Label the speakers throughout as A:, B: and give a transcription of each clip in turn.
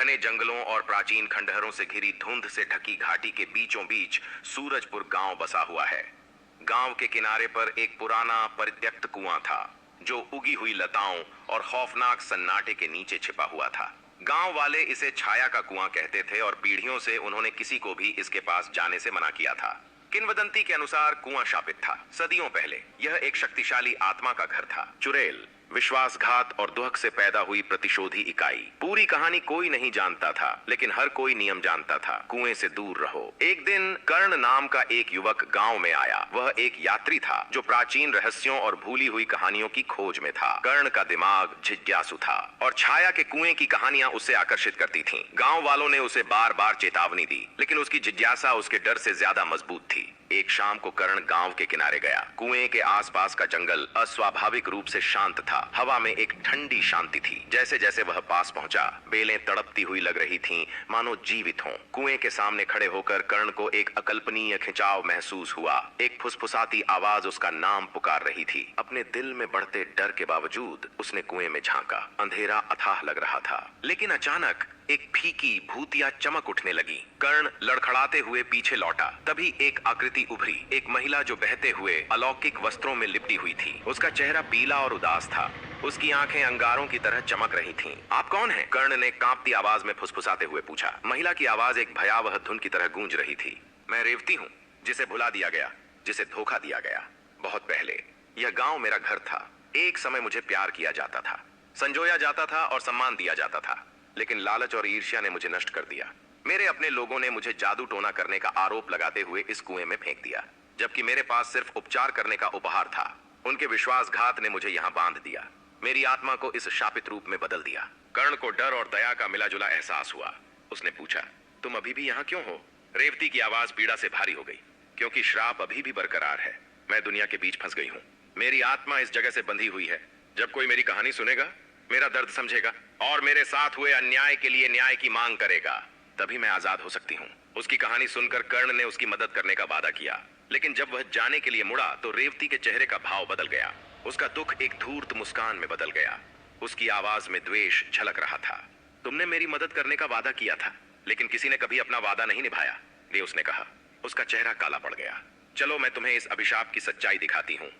A: घने जंगलों और प्राचीन खंडहरों से घिरी धुंध से ढकी घाटी के बीचों बीच सूरजपुर गांव बसा हुआ है। गांव के किनारे पर एक पुराना परित्यक्त कुआं था जो उगी हुई लताओं और खौफनाक सन्नाटे के नीचे छिपा हुआ था। गांव वाले इसे छाया का कुआं कहते थे और पीढ़ियों से उन्होंने किसी को भी इसके पास जाने से मना किया था। किंवदंती के अनुसार कुआं शापित था। सदियों पहले यह एक शक्तिशाली आत्मा का घर था। चुड़ैल, विश्वासघात और दुहक से पैदा हुई प्रतिशोधी इकाई। पूरी कहानी कोई नहीं जानता था, लेकिन हर कोई नियम जानता था, कुएं से दूर रहो। एक दिन कर्ण नाम का एक युवक गांव में आया। वह एक यात्री था जो प्राचीन रहस्यों और भूली हुई कहानियों की खोज में था। कर्ण का दिमाग जिज्ञासु था और छाया के कुएं की कहानियां उसे आकर्षित करती थीं। गांव वालों ने उसे बार बार चेतावनी दी, लेकिन उसकी जिज्ञासा उसके डर से ज्यादा मजबूत थी। एक शाम को कर्ण गांव के किनारे गया। कुएं के आसपास का जंगल अस्वाभाविक रूप से शांत था। हवा में एक ठंडी शांति थी। जैसे जैसे वह पास पहुंचा, बेलें तड़पती हुई लग रही थीं, मानो जीवित हों। कुएं के सामने खड़े होकर कर्ण को एक अकल्पनीय खिंचाव महसूस हुआ। एक फुसफुसाती आवाज उसका नाम पुकार रही थी। अपने दिल में बढ़ते डर के बावजूद उसने कुएं में झांका। अंधेरा अथाह लग रहा था, लेकिन अचानक एक फीकी भूतिया चमक उठने लगी। कर्ण लड़खड़ाते हुए पीछे लौटा। तभी एक आकृति उभरी, एक महिला जो बहते हुए अलौकिक वस्त्रों में लिपटी हुई थी। उसका चेहरा पीला और उदास था। उसकी आंखें अंगारों की तरह चमक रही थीं। आप कौन हैं? कर्ण ने कांपती आवाज में फुसफुसाते हुए पूछा। महिला की आवाज एक भयावह धुन की तरह गूंज रही थी। मैं रेवती हूँ, जिसे भुला दिया गया, जिसे धोखा दिया गया। बहुत पहले यह गांव मेरा घर था। एक समय मुझे प्यार किया जाता था, संजोया जाता था और सम्मान दिया जाता था, लेकिन लालच और ईर्ष्या ने मुझे नष्ट कर दिया। मेरे अपने लोगों ने मुझे जादू टोना करने का आरोप लगाते हुए इस कुएं में फेंक दिया, जबकि मेरे पास सिर्फ उपचार करने का उपहार था। उनके विश्वासघात ने मुझे यहाँ बांध दिया, मेरी आत्मा को इस शापित रूप में बदल दिया। कर्ण को डर और दया का मिला जुला एहसास हुआ। उसने पूछा, तुम अभी भी यहाँ क्यों हो? रेवती की आवाज पीड़ा से भारी हो गई। क्योंकि श्राप अभी भी बरकरार है। मैं दुनिया के बीच फंस गई हूँ। मेरी आत्मा इस जगह से बंधी हुई है। जब कोई मेरी कहानी सुनेगा, मेरा दर्द समझेगा और मेरे साथ हुए अन्याय के लिए न्याय की मांग करेगा, तभी मैं आजाद हो सकती हूँ। उसकी कहानी सुनकर कर्ण ने उसकी मदद करने का वादा किया, लेकिन जब वह जाने के लिए मुड़ा तो रेवती के चेहरे का भाव बदल गया। उसका दुख एक धूर्त मुस्कान में बदल गया। उसकी आवाज में द्वेष झलक रहा था। तुमने मेरी मदद करने का वादा किया था, लेकिन किसी ने कभी अपना वादा नहीं निभाया, वे उसने कहा। उसका चेहरा काला पड़ गया। चलो मैं तुम्हें इस अभिशाप की सच्चाई दिखाती हूँ।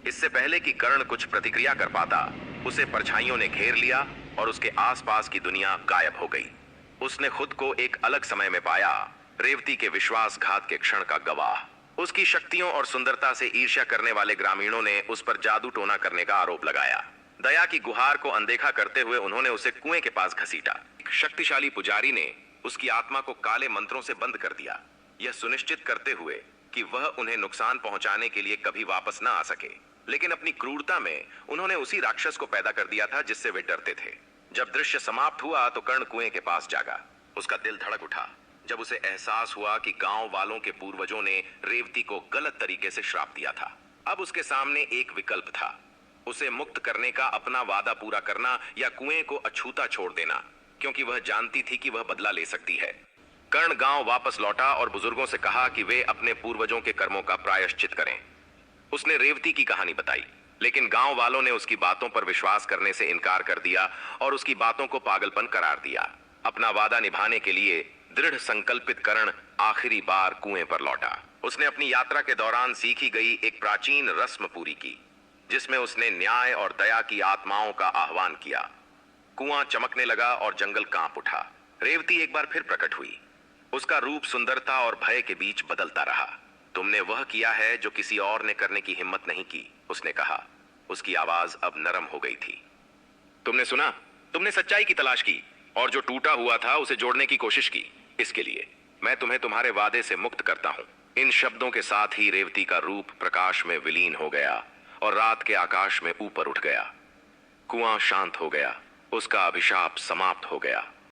A: इससे पहले कि कर्ण कुछ प्रतिक्रिया कर पाता, उसे परछाइयों ने घेर लिया और उसके आसपास की दुनिया गायब हो गई। उसने खुद को एक अलग समय में पाया, रेवती के विश्वासघात के क्षण का गवाह। उसकी शक्तियों और सुंदरता से ईर्ष्या करने वाले ग्रामीणों ने उस पर जादू टोना करने का आरोप लगाया। दया की गुहार को अनदेखा करते हुए उन्होंने उसे कुएं के पास घसीटा। एक शक्तिशाली पुजारी ने उसकी आत्मा को काले मंत्रों से बंद कर दिया, यह सुनिश्चित करते हुए कि वह उन्हें नुकसान पहुंचाने के लिए कभी वापस न आ सके। लेकिन अपनी क्रूरता में उन्होंने उसी राक्षस को पैदा कर दिया था जिससे वे डरते थे। जब दृश्य समाप्त हुआ तो कर्ण कुएं के पास जागा। उसका दिल धड़क उठा जब उसे एहसास हुआ कि गांव वालों के पूर्वजों ने रेवती को गलत तरीके से श्राप दिया था। अब उसके सामने एक विकल्प था, उसे मुक्त करने का अपना वादा पूरा करना या कुएं को अछूता छोड़ देना, क्योंकि वह जानती थी कि वह बदला ले सकती है। कर्ण गांव वापस लौटा और बुजुर्गों से कहा कि वे अपने पूर्वजों के कर्मों का प्रायश्चित करें। उसने रेवती की कहानी बताई, लेकिन गांव वालों ने उसकी बातों पर विश्वास करने से इनकार कर दिया और उसकी बातों को पागलपन करार दिया। अपना वादा निभाने के लिए दृढ़ संकल्पित कर्ण आखिरी बार कुएं पर लौटा। उसने अपनी यात्रा के दौरान सीखी गई एक प्राचीन रस्म पूरी की, जिसमें उसने न्याय और दया की आत्माओं का आह्वान किया। कुआं चमकने लगा और जंगल कांप उठा। रेवती एक बार फिर प्रकट हुई। उसका रूप सुंदरता और भय के बीच बदलता रहा। तुमने वह किया है जो किसी और ने करने की हिम्मत नहीं की, उसने कहा। उसकी आवाज अब नरम हो गई थी। तुमने सुना, तुमने सच्चाई की तलाश की और जो टूटा हुआ था उसे जोड़ने की कोशिश की। इसके लिए मैं तुम्हें तुम्हारे वादे से मुक्त करता हूं। इन शब्दों के साथ ही रेवती का रूप प्रकाश में विलीन हो गया और रात के आकाश में ऊपर उठ गया। कुआं शांत हो गया। उसका अभिशाप समाप्त हो गया।